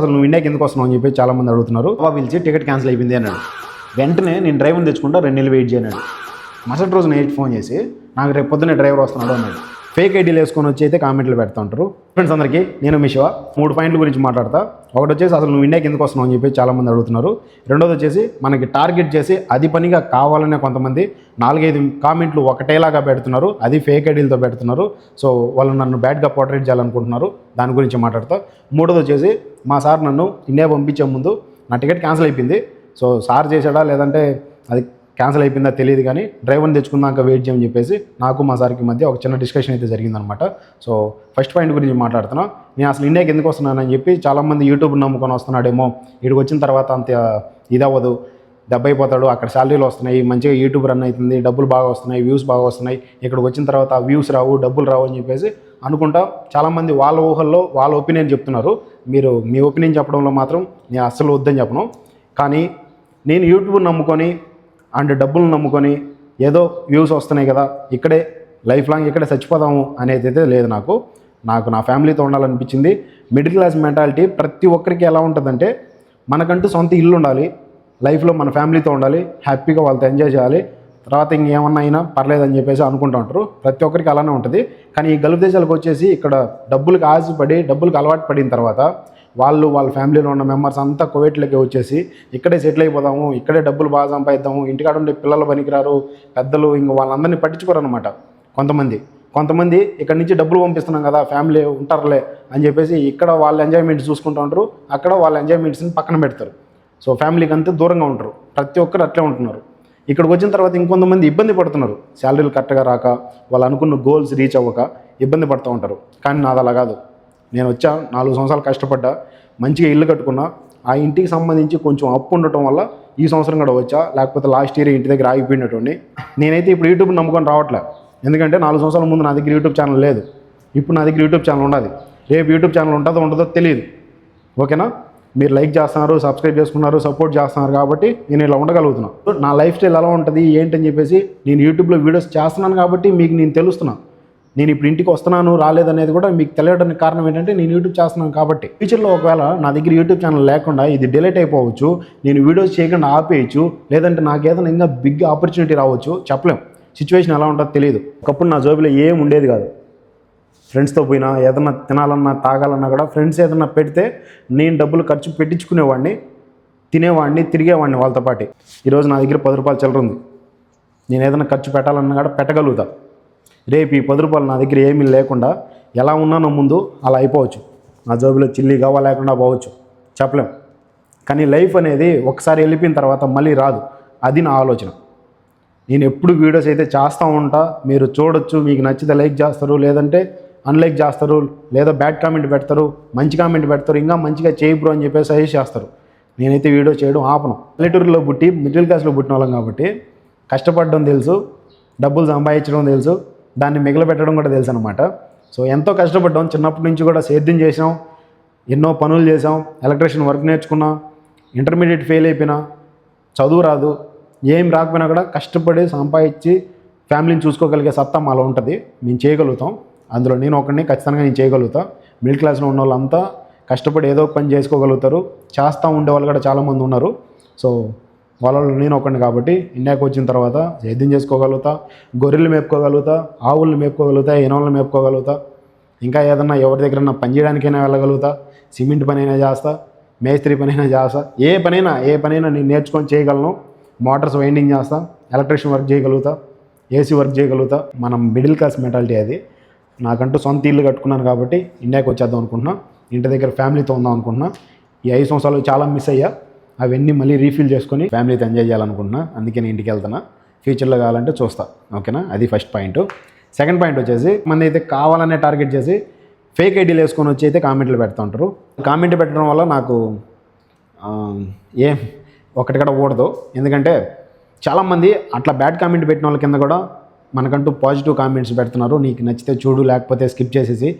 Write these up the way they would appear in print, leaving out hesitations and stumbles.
అసలు నువ్వు ఇండియాకి ఎందుకు వస్తున్నావు అని చెప్పి చాలామంది అడుగుతున్నారు. బాబా పిలిచి టికెట్ క్యాన్సిల్ అయిపోయింది అన్నాడు. వెంటనే నేను డ్రైవర్ని తెచ్చుకుంటా 2 నెలలు వెయిట్ చేయన్నాడు. మరుసటి రోజు నైట్ ఫోన్ చేసి నాకు రేపు పొద్దున్నే డ్రైవర్ వస్తున్నాడు అన్నాడు. ఫేక్ ఐడీలు వేసుకొని వచ్చి అయితే కామెంట్లు పెడతా ఉంటారు. ఫ్రెండ్స్ అందరికీ నేను మీ శివ 3 పాయింట్ల గురించి మాట్లాడతా. ఒకటి వచ్చేసి అసలు నువ్వు ఇండియాకి ఎందుకు వస్తున్నావు అని చెప్పి చాలామంది అడుగుతున్నారు. రెండోది వచ్చేసి మనకి టార్గెట్ చేసి అది పనిగా కావాలనే కొంతమంది 4-5 కామెంట్లు ఒకటేలాగా పెడుతున్నారు. అది ఫేక్ ఐడీలతో పెడుతున్నారు. సో వాళ్ళు నన్ను బ్యాడ్గా పోర్ట్రేట్ చేయాలనుకుంటున్నారు. దాని గురించి మాట్లాడతా. మూడోది వచ్చేసి మా సార్ నన్ను ఇండియా పంపించే ముందు నా టికెట్ క్యాన్సిల్ అయిపోయింది. సో సార్ చేశాడా లేదంటే అది క్యాన్సిల్ అయిపోయిందా తెలియదు, కానీ డ్రైవర్ని తెచ్చుకుందాక వెయిట్ చేయమని చెప్పేసి నాకు మా సార్కి మధ్య ఒక చిన్న డిస్కషన్ అయితే జరిగిందనమాట. సో ఫస్ట్ పాయింట్ గురించి మాట్లాడుతున్నా. నేను అసలు ఇండియాకి ఎందుకు వస్తున్నానని చెప్పి చాలామంది యూట్యూబ్ నమ్ముకొని వస్తున్నాడేమో, ఇక్కడికి వచ్చిన తర్వాత అంత ఇదవ్వదు, దెబ్బ అయిపోతాడు, అక్కడ శాలరీలు వస్తున్నాయి, మంచిగా యూట్యూబ్ రన్ అవుతుంది, డబ్బులు బాగా వస్తున్నాయి, వ్యూస్ బాగా వస్తున్నాయి, ఇక్కడికి వచ్చిన తర్వాత ఆ వ్యూస్ రావు, డబ్బులు రావు అని చెప్పేసి అనుకుంటా చాలామంది వాళ్ళ ఊహల్లో వాళ్ళ ఒపీనియన్ చెప్తున్నారు. మీరు మీ ఒపీనియన్ చెప్పడంలో మాత్రం నేను అస్సలు వద్దని చెప్పను. కానీ నేను యూట్యూబ్ నమ్ముకొని అండ్ డబ్బులు నమ్ముకొని ఏదో వ్యూస్ వస్తున్నాయి కదా, ఇక్కడే లైఫ్ లాంగ్ ఇక్కడే చచ్చిపోదాము అనేది అయితే లేదు. నాకు నా ఫ్యామిలీతో ఉండాలనిపించింది. మిడిల్ క్లాస్ మెంటాలిటీ ప్రతి ఒక్కరికి ఎలా ఉంటుందంటే, మనకంటూ సొంత ఇల్లు ఉండాలి, లైఫ్లో మన ఫ్యామిలీతో ఉండాలి, హ్యాపీగా వాళ్ళతో ఎంజాయ్ చేయాలి, తర్వాత ఇంకేమన్నా అయినా పర్లేదని చెప్పేసి అనుకుంటూ ఉంటారు. ప్రతి ఒక్కరికి అలానే ఉంటుంది. కానీ ఈ గల్ఫ్ దేశాలకు వచ్చేసి ఇక్కడ డబ్బులకు ఆశపడి డబ్బులకు అలవాటు పడిన తర్వాత వాళ్ళ ఫ్యామిలీలో ఉన్న మెంబర్స్ అంతా కువైట్లోకి వచ్చేసి ఇక్కడే సెటిల్ అయిపోదాము, ఇక్కడే డబ్బులు బాగా సంపాదిద్దాము, ఇంటికాడ ఉండే పిల్లలు పనికిరారు, పెద్దలు ఇంక వాళ్ళందరినీ పట్టించుకోరు అనమాట. కొంతమంది ఇక్కడ నుంచి డబ్బులు పంపిస్తున్నాం కదా, ఫ్యామిలీ ఉంటారులే అని చెప్పేసి ఇక్కడ వాళ్ళ ఎంజాయ్మెంట్ చూసుకుంటూ ఉంటారు, అక్కడ వాళ్ళ ఎంజాయ్మెంట్స్ని పక్కన పెడతారు. సో ఫ్యామిలీకి అంతా దూరంగా ఉంటారు. ప్రతి ఒక్కరు అట్లే ఉంటున్నారు. ఇక్కడికి వచ్చిన తర్వాత ఇంకొంతమంది ఇబ్బంది పడుతున్నారు. శాలరీలు కరెక్ట్గా రాక, వాళ్ళు అనుకున్న గోల్స్ రీచ్ అవ్వక ఇబ్బంది పడుతూ ఉంటారు. కానీ నాది అలా కాదు. నేను వచ్చా 4 సంవత్సరాలు కష్టపడ్డా, మంచిగా ఇల్లు కట్టుకున్నా, ఆ ఇంటికి సంబంధించి కొంచెం అప్పు ఉండటం వల్ల ఈ సంవత్సరం కూడా వచ్చా, లేకపోతే లాస్ట్ ఇయర్ ఇంటి దగ్గర ఆగిపోయినటువంటి. నేనైతే ఇప్పుడు యూట్యూబ్ నమ్ముకొని రావట్లే. ఎందుకంటే 4 సంవత్సరాల ముందు నా దగ్గర యూట్యూబ్ ఛానల్ లేదు. ఇప్పుడు నా దగ్గర యూట్యూబ్ ఛానల్ ఉన్నది. రేపు యూట్యూబ్ ఛానల్ ఉంటుందో ఉండదో తెలియదు. ఓకేనా? మీరు లైక్ చేస్తున్నారు, సబ్స్క్రైబ్ చేసుకున్నారు, సపోర్ట్ చేస్తున్నారు కాబట్టి నేను ఇలా ఉండగలుగుతున్నాను. నా లైఫ్ స్టైల్ ఎలా ఉంటుంది ఏంటని చెప్పేసి నేను యూట్యూబ్లో వీడియోస్ చేస్తున్నాను కాబట్టి మీకు నేను తెలుస్తున్నాను. నేను ఇప్పుడు ఇంటికి వస్తున్నాను రాలేదనేది కూడా మీకు తెలియడానికి కారణం ఏంటంటే నేను యూట్యూబ్ చేస్తున్నాను కాబట్టి. ఫ్యూచర్లో ఒకవేళ నా దగ్గర యూట్యూబ్ ఛానల్ లేకుండా ఇది డిలీట్ అయిపోవచ్చు, నేను వీడియోస్ చేయకుండా ఆపేయచ్చు, లేదంటే నాకు ఏదైనా ఇంకా బిగ్ ఆపర్చునిటీ రావచ్చు, చెప్పలేం. సిచ్యువేషన్ ఎలా ఉంటుందో తెలియదు. ఒకప్పుడు నా జోబులో ఏం ఉండేది కాదు. ఫ్రెండ్స్తో పోయినా ఏదన్నా తినాలన్నా తాగాలన్నా కూడా ఫ్రెండ్స్ ఏదన్నా పెడితే నేను డబ్బులు ఖర్చు పెట్టించుకునేవాడిని, తినేవాడిని, తిరిగేవాడిని వాళ్ళతో పాటు. ఈరోజు నా దగ్గర 10 రూపాయలు చిల్లర ఉంది. నేను ఏదైనా ఖర్చు పెట్టాలన్నా కూడా పెట్టగలుగుతా. రేపు ఈ 10 రూపాయలు నా దగ్గర ఏమీ లేకుండా ఎలా ఉన్నానో ముందు అలా అయిపోవచ్చు. నా జోబులో చిల్లి గవ్వ లేకుండా పోవచ్చు, చెప్పలేం. కానీ లైఫ్ అనేది ఒకసారి వెళ్ళిపోయిన తర్వాత మళ్ళీ రాదు. అది నా ఆలోచన. నేను ఎప్పుడు వీడియోస్ అయితే చేస్తూ ఉంటా. మీరు చూడొచ్చు, మీకు నచ్చితే లైక్ చేస్తారు, లేదంటే అన్లైక్ చేస్తారు, లేదా బ్యాడ్ కామెంట్ పెడతారు, మంచి కామెంట్ పెడతారు, ఇంకా మంచిగా చేయి బ్రో అని చెప్పేసి సజెస్ట్ చేస్తారు. నేనైతే వీడియో చేయడం ఆపను. పల్లెటూరులో పుట్టి మిడిల్ క్లాస్లో పుట్టిన వాళ్ళం కాబట్టి కష్టపడడం తెలుసు, డబ్బులు సంపాదించడం తెలుసు, దాన్ని మిగలబెట్టడం కూడా తెలుసు అనమాట. సో ఎంతో కష్టపడ్డాం. చిన్నప్పటి నుంచి కూడా సేద్యం చేసాం, ఎన్నో పనులు చేసాం, ఎలక్ట్రీషియన్ వర్క్ నేర్చుకున్నా, ఇంటర్మీడియట్ ఫెయిల్ అయిపోయినా, చదువు రాదు, ఏం రాకపోయినా కూడా కష్టపడి సంపాదించి ఫ్యామిలీని చూసుకోగలిగే సత్తా మాలో ఉంటుంది. మేము చేయగలుగుతాం. అందులో నేను ఒకరిని ఖచ్చితంగా నేను చేయగలుగుతా. మిడిల్ క్లాస్లో ఉన్న వాళ్ళంతా కష్టపడి ఏదో పని చేసుకోగలుగుతారు, చేస్తూ ఉండేవాళ్ళు కూడా చాలామంది ఉన్నారు. సో వాళ్ళలో నేను ఒకడిని కాబట్టి ఇండియాకి వచ్చిన తర్వాత సేద్యం చేసుకోగలుగుతా, గొర్రెలు మేపుకోగలుగుతా, ఆవులను మేపుకోగలుగుతా, ఎనవలను మేపుకోగలుగుతా, ఇంకా ఏదన్నా ఎవరి దగ్గరన్నా పని చేయడానికైనా వెళ్ళగలుగుతా, సిమెంట్ పని అయినా చేస్తా, మేస్త్రి పని అయినా చేస్తా, ఏ పనైనా నేను నేర్చుకొని చేయగలను. మోటార్స్ వైండింగ్ చేస్తా, ఎలక్ట్రీషియన్ వర్క్ చేయగలుగుతా, ఏసీ వర్క్ చేయగలుగుతా. మనం మిడిల్ క్లాస్ మెంటాలిటీ అది. నాకంటూ సొంత ఇల్లు కట్టుకున్నాను కాబట్టి ఇండియాకి వచ్చేద్దాం అనుకుంటున్నా. ఇంటి దగ్గర ఫ్యామిలీతో ఉందాం అనుకుంటున్నా. ఈ 5 సంవత్సరాలు చాలా మిస్ అయ్యా. అవన్నీ మళ్ళీ రీఫిల్ చేసుకొని ఫ్యామిలీతో ఎంజాయ్ చేయాలనుకుంటున్నా. అందుకే నేను ఇంటికి వెళ్తున్నా. ఫ్యూచర్లో కావాలంటే చూస్తా. ఓకేనా? అది ఫస్ట్ పాయింట్. సెకండ్ పాయింట్ వచ్చేసి మంది అయితే కావాలనే టార్గెట్ చేసి ఫేక్ ఐడీలు వేసుకొని వచ్చి అయితే కామెంట్లు పెడుతూ ఉంటారు. కామెంట్ పెట్టడం వల్ల నాకు ఏం ఒకటి కూడా ఊడదు. ఎందుకంటే చాలామంది అట్లా బ్యాడ్ కామెంట్ పెట్టిన వాళ్ళ కింద కూడా మనకంటూ పాజిటివ్ కామెంట్స్ పెడుతున్నారు. నీకు నచ్చితే చూడు, లేకపోతే స్కిప్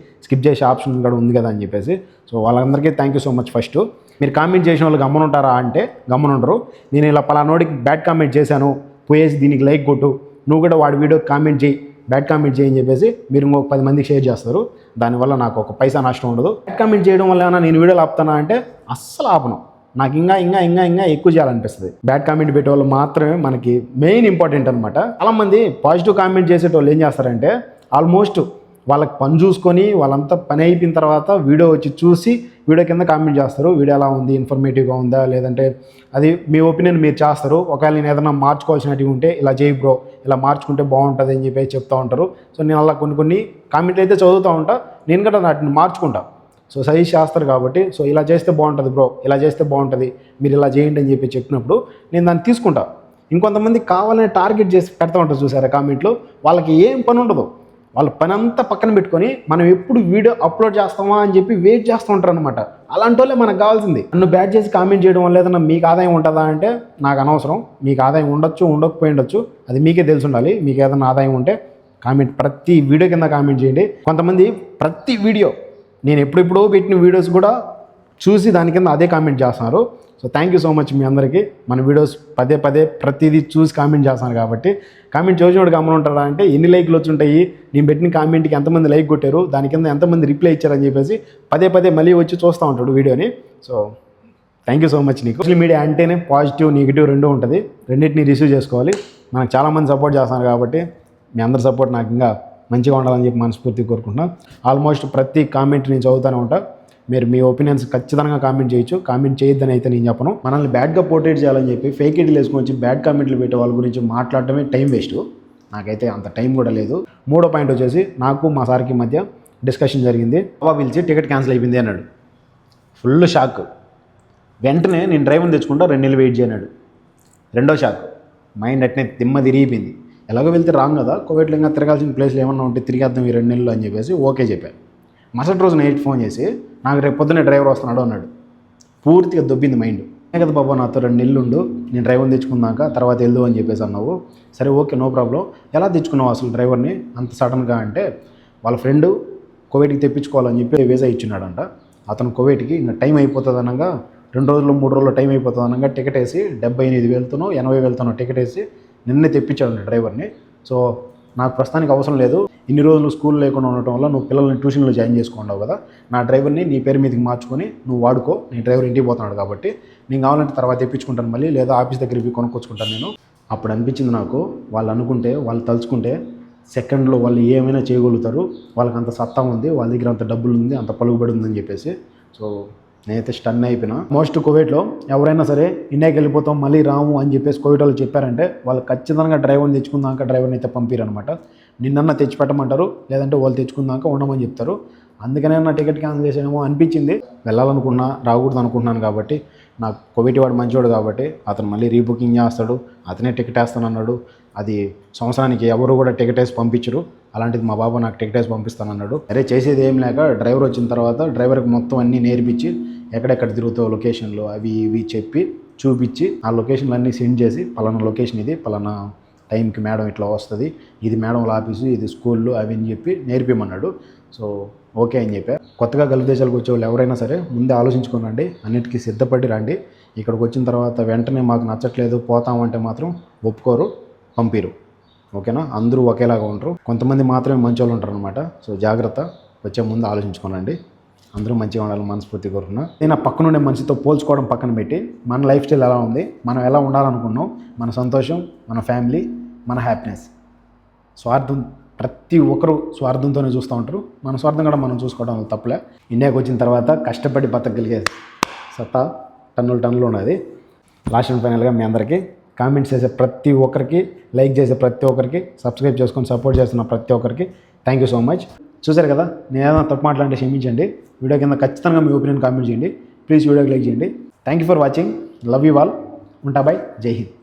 చేసే ఆప్షన్ కూడా ఉంది కదా అని చెప్పేసి. సో వాళ్ళందరికీ thank you so much. First మీరు కామెంట్ చేసిన వాళ్ళు గమ్మనుంటారా అంటే గమ్మనుండరు. నేను ఇలా పలానోడికి బ్యాడ్ కామెంట్ చేశాను, పోయేసి దీనికి లైక్ కొట్టు, నువ్వు కూడా వాడి వీడియోకి కామెంట్ చేయి, బ్యాడ్ కామెంట్ చేయని చెప్పేసి మీరు ఇంకొక 10 మందికి షేర్ చేస్తారు. దానివల్ల నాకు ఒక పైసా నష్టం ఉండదు. బ్యాడ్ కామెంట్ చేయడం వల్ల ఏమైనా నేను వీడియోలు ఆపుతానా అంటే అస్సలు ఆపను. నాకు ఇంకా ఎక్కువ చేయాలనిపిస్తుంది. బ్యాడ్ కామెంట్ పెట్టే వాళ్ళు మాత్రమే మనకి మెయిన్ ఇంపార్టెంట్ అనమాట. చాలామంది పాజిటివ్ కామెంట్ చేసేటోళ్ళు ఏం చేస్తారంటే ఆల్మోస్ట్ వాళ్ళకి పని చూసుకొని వాళ్ళంతా పని అయిపోయిన తర్వాత వీడియో వచ్చి చూసి వీడియో కింద కామెంట్ చేస్తారు. వీడియో ఎలా ఉంది, ఇన్ఫర్మేటివ్గా ఉందా, లేదంటే అది మీ ఒపీనియన్ మీరు చేస్తారు. ఒకవేళ నేను ఏదైనా మార్చుకోవాల్సినవి ఉంటే ఇలా చేయి బ్రో, ఇలా మార్చుకుంటే బాగుంటుంది అని చెప్పి చెప్తూ ఉంటారు. సో నేను అలా కొన్ని కామెంట్లు అయితే చదువుతూ ఉంటా. నేను కూడా వాటిని మార్చుకుంటా. సో సజెస్ట్ చేస్తారు కాబట్టి సో ఇలా చేస్తే బాగుంటుంది బ్రో, ఇలా చేస్తే బాగుంటుంది, మీరు ఇలా చేయండి అని చెప్పి చెప్పినప్పుడు నేను దాన్ని తీసుకుంటా. ఇంకొంతమంది కావాలని టార్గెట్ చేసి పెడతా ఉంటారు చూసారా కామెంట్లో. వాళ్ళకి ఏం పని ఉండదు. వాళ్ళ పని అంతా పక్కన పెట్టుకొని మనం ఎప్పుడు వీడియో అప్లోడ్ చేస్తామా అని చెప్పి వెయిట్ చేస్తూ ఉంటారు అనమాట. అలాంటి వాళ్ళే మనకు కావాల్సింది. నన్ను బ్యాడ్ చేసి కామెంట్ చేయడం వల్ల ఏదన్నా మీకు ఆదాయం ఉంటుందా అంటే నాకు అనవసరం. మీకు ఆదాయం ఉండొచ్చు, ఉండకపోయి ఉండొచ్చు, అది మీకే తెలిసి ఉండాలి. మీకు ఏదైనా ఆదాయం ఉంటే కామెంట్ ప్రతి వీడియో కింద కామెంట్ చేయండి. కొంతమంది ప్రతి వీడియో నేను ఎప్పుడెప్పుడో పెట్టిన వీడియోస్ కూడా చూసి దాని కింద అదే కామెంట్ చేస్తున్నారు. So thank you so much మీ అందరికీ. మన వీడియోస్ పదే ప్రతిదీ చూసి కామెంట్ చేస్తాను కాబట్టి కామెంట్ చూసినోడు గమనం ఉంటారా అంటే ఎన్ని లైక్లు వచ్చి ఉంటాయి, నేను పెట్టిన కామెంట్కి ఎంతమంది లైక్ కొట్టారు, దాని కింద ఎంతమంది రిప్లై ఇచ్చారని చెప్పేసి పదే మళ్ళీ వచ్చి చూస్తూ ఉంటాడు వీడియోని. So thank you so much. నీకు సోషల్ మీడియా అంటేనే పాజిటివ్ నెగిటివ్ రెండూ ఉంటుంది. రెండింటిని రిసీవ్ చేసుకోవాలి. మనకు చాలామంది సపోర్ట్ చేస్తున్నారు కాబట్టి మీ అందరి సపోర్ట్ నాకు ఇంకా మంచిగా ఉండాలని చెప్పి మనస్ఫూర్తిగా కోరుకుంటున్నాను. ఆల్మోస్ట్ ప్రతి కామెంట్ నేను చదువుతూనే ఉంటాను. మీరు మీ ఒపీనియన్స్ ఖచ్చితంగా కామెంట్ చేయొచ్చు. కామెంట్ చేయొద్దని అయితే నేను చెప్పను. మనల్ని బ్యాడ్గా పోర్ట్రేట్ చేయాలని చెప్పి ఫేక్ ఐడీలు వేసుకొని వచ్చి బ్యాడ్ కామెంట్లు పెట్టే వాళ్ళ గురించి మాట్లాడటమే టైం వేస్ట్. నాకైతే అంత టైం కూడా లేదు. మూడో పాయింట్ వచ్చేసి నాకు మా సార్కి మధ్య డిస్కషన్ జరిగింది. పిలిచి టికెట్ క్యాన్సిల్ అయిపోయింది అన్నాడు. Full shock. వెంటనే నేను డ్రైవర్ని తెచ్చుకుంటా 2 నెలలు వెయిట్ చేయన్నాడు. రెండో షాక్. మైండ్ అట్నే దిమ్మ తిరిగిపోయింది. ఎలాగో వెళ్తే రాంగ్ కదా, కోవిడ్లో ఇంకా తిరగాల్సిన ప్లేస్లు ఏమన్నా ఉంటే తిరిగేద్దాం ఈ 2 నెలలు అని చెప్పేసి ఓకే చెప్పాను. మరుసటి రోజు నైట్ ఫోన్ చేసి నాకు రేపు పొద్దున్నే డ్రైవర్ వస్తున్నాడు అన్నాడు. పూర్తిగా దొబ్బింది మైండ్. కదా బాబా నాతో 2 నెలలు ఉండు, నేను డ్రైవర్ని తెచ్చుకున్నాక తర్వాత వెళ్దు అని చెప్పేసి అన్నావు. సరే ఓకే నో ప్రాబ్లం. ఎలా తెచ్చుకున్నావు అసలు డ్రైవర్ని అంత సడన్గా అంటే వాళ్ళ ఫ్రెండ్ కోవిడ్కి తెప్పించుకోవాలని చెప్పి వీసా ఇచ్చినాడంట. అతను కోవిడ్కి ఇంకా టైం అయిపోతుంది అనగా 2 రోజులు 3 రోజులు టైం అయిపోతుంది అనగా టికెట్ వేసి 78,000 80,000 టికెట్ వేసి నిన్నే తెప్పించాడు డ్రైవర్ని. సో నాకు ప్రస్తుతానికి అవసరం లేదు, ఇన్ని రోజులు స్కూల్ లేకుండా ఉండటం వల్ల నువ్వు పిల్లల్ని ట్యూషన్లో జాయిన్ చేసుకున్నావు కదా, నా డ్రైవర్ని నీ పేరు మీదకి మార్చుకొని నువ్వు వాడుకో, నీ డ్రైవర్ ఇంటికి పోతున్నాడు కాబట్టి నేను కావాలంటే తర్వాత తెప్పించుకుంటాను మళ్ళీ, లేదా ఆఫీస్ దగ్గరికి కొనుక్కొచ్చుకుంటాను నేను. అప్పుడు అనిపించింది నాకు వాళ్ళు అనుకుంటే వాళ్ళు తలుచుకుంటే సెకండ్లో వాళ్ళు ఏమైనా చేయగలుగుతారు, వాళ్ళకి అంత సత్తా ఉంది, వాళ్ళ దగ్గర అంత డబ్బులు ఉంది, అంత పలుకుబడి ఉందని చెప్పేసి. సో నేనైతే స్టన్ అయిపోయినా. మోస్ట్ కోవిడ్లో ఎవరైనా సరే ఇండియాకి వెళ్ళిపోతాం మళ్ళీ రాము అని చెప్పేసి కోవిడ్ వాళ్ళు చెప్పారంటే వాళ్ళు ఖచ్చితంగా డ్రైవర్ని తెచ్చుకుందాక డ్రైవర్ని అయితే పంపిరనమాట. నిన్నన్నా తెచ్చిపెట్టమంటారు, లేదంటే వాళ్ళు తెచ్చుకుందాక ఉండమని చెప్తారు. అందుకనే నా టికెట్ క్యాన్సిల్ చేసేమో అనిపించింది. వెళ్ళాలనుకున్నా రాకూడదు అనుకుంటున్నాను కాబట్టి నాకు కోవిడ్ వాడు మంచివాడు కాబట్టి అతను మళ్ళీ రీబుకింగ్ చేస్తాడు, అతనే టికెట్ వేస్తానన్నాడు. అది సంవత్సరానికి ఎవరు కూడా టికెట్ వేసి పంపించరు, అలాంటిది మా బాబు నాకు టికెట్ వేసి పంపిస్తానన్నాడు. అరే చేసేది ఏం లేక డ్రైవర్ వచ్చిన తర్వాత డ్రైవర్కి మొత్తం అన్నీ నేర్పించి ఎక్కడెక్కడ తిరుగుతావు లొకేషన్లు అవి ఇవి చెప్పి చూపించి ఆ లొకేషన్లు అన్నీ సెండ్ చేసి పలానా లొకేషన్ ఇది, పలానా టైంకి మేడం ఇట్లా వస్తుంది, ఇది మేడం వాళ్ళ ఆఫీసు, ఇది స్కూళ్ళు అవి అని చెప్పి నేర్పిమన్నాడు. సో ఓకే అని చెప్పా. కొత్తగా గల్ఫ్ దేశాలకు వచ్చే వాళ్ళు ఎవరైనా సరే ముందే ఆలోచించుకోనండి, అన్నిటికీ సిద్ధపడి రండి. ఇక్కడికి వచ్చిన తర్వాత వెంటనే మాకు నచ్చట్లేదు పోతామంటే మాత్రం ఒప్పుకోరు, పంపిరు. ఓకేనా? అందరూ ఒకేలాగా ఉంటారు, కొంతమంది మాత్రమే మంచి వాళ్ళు ఉంటారు అనమాట. సో జాగ్రత్త, వచ్చే ముందు ఆలోచించుకోనండి. అందరూ మంచిగా ఉండాలని మనస్ఫూర్తి కోరుకున్నా. నేను ఆ పక్కనుండే మనిషితో పోల్చుకోవడం పక్కన పెట్టి మన లైఫ్ స్టైల్ ఎలా ఉంది, మనం ఎలా ఉండాలనుకున్నాం, మన సంతోషం, మన ఫ్యామిలీ, మన హ్యాపీనెస్. స్వార్థం ప్రతి ఒక్కరూ స్వార్థంతోనే చూస్తూ ఉంటారు, మన స్వార్థం కూడా మనం చూసుకోవడం తప్పులే. ఇండియాకి వచ్చిన తర్వాత కష్టపడి బతకగలిగే సత్తా టన్నులు ఉన్నది. లాస్ట్ అండ్ ఫైనల్గా మీ అందరికీ కామెంట్స్ చేసే ప్రతి ఒక్కరికి, లైక్ చేసే ప్రతి ఒక్కరికి, సబ్స్క్రైబ్ చేసుకొని సపోర్ట్ చేస్తున్న ప్రతి ఒక్కరికి థ్యాంక్ యూ సో మచ్. చూసారు కదా, నేను ఏదైనా తప్పు మాట్లాడితే క్షమించండి. వీడియో కింద ఖచ్చితంగా మీ ఒపీనియన్ కామెంట్ చేయండి. ప్లీజ్ వీడియోకి లైక్ చేయండి. Thank you for watching. Love you all. ఉంటా. బై. జై హింద్.